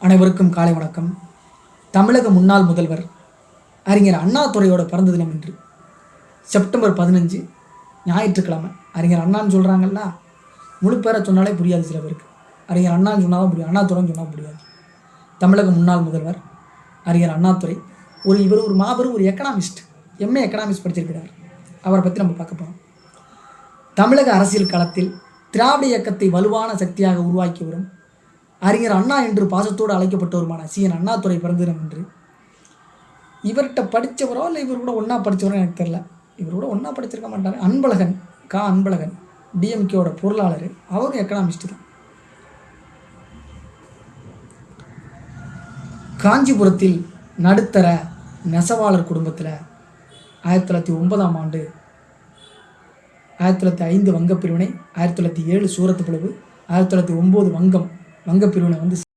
அனைவருக்கும் காலை வணக்கம். தமிழக முன்னாள் முதல்வர் அறிஞர் அண்ணாதுரையோட பிறந்த தினம் இன்று செப்டம்பர் 15 ஞாயிற்றுக்கிழமை. அறிஞர் அண்ணான்னு சொல்கிறாங்கல்ல, முழு பேரை சொன்னாலே புரியாது சில பேருக்கு. அறிஞர் அண்ணான்னு சொன்னால் தான் புரியும், அண்ணாதுரைன்னு சொன்னால் புரியாது. தமிழக முன்னாள் முதல்வர் அறிஞர் அண்ணாதுரை இவர் ஒரு மாபெரும் ஒரு எக்கனாமிஸ்ட், எம்ஏ எக்கனாமிக்ஸ் படிச்சிருக்கிறார். அவரை பற்றி நம்ம பார்க்க போகிறோம். தமிழக அரசியல் களத்தில் திராவிட இயக்கத்தை வலுவான சக்தியாக உருவாக்கி வரும் அறிஞர் அண்ணா என்று பாசத்தோடு அழைக்கப்பட்டவருமான சி.என். அண்ணாதுரை பிறந்த தினம் என்று. இவர்கிட்ட படித்தவரோ இல்லை இவர் கூட ஒன்றா படித்தவரோ எனக்கு தெரியல. இவர் கூட ஒன்றா படிச்சிருக்க மாட்டார். அன்பழகன் டிஎம்கேவோட பொருளாளர், அவரும் எக்கனாமிஸ்ட் தான். காஞ்சிபுரத்தில் நடுத்தர நெசவாளர் குடும்பத்தில் 1909ஆம் ஆண்டு 1905 வங்கப்பிரிவினை, 1907 சூரத் பிளவு, 1909 வங்கப்பிரிவினை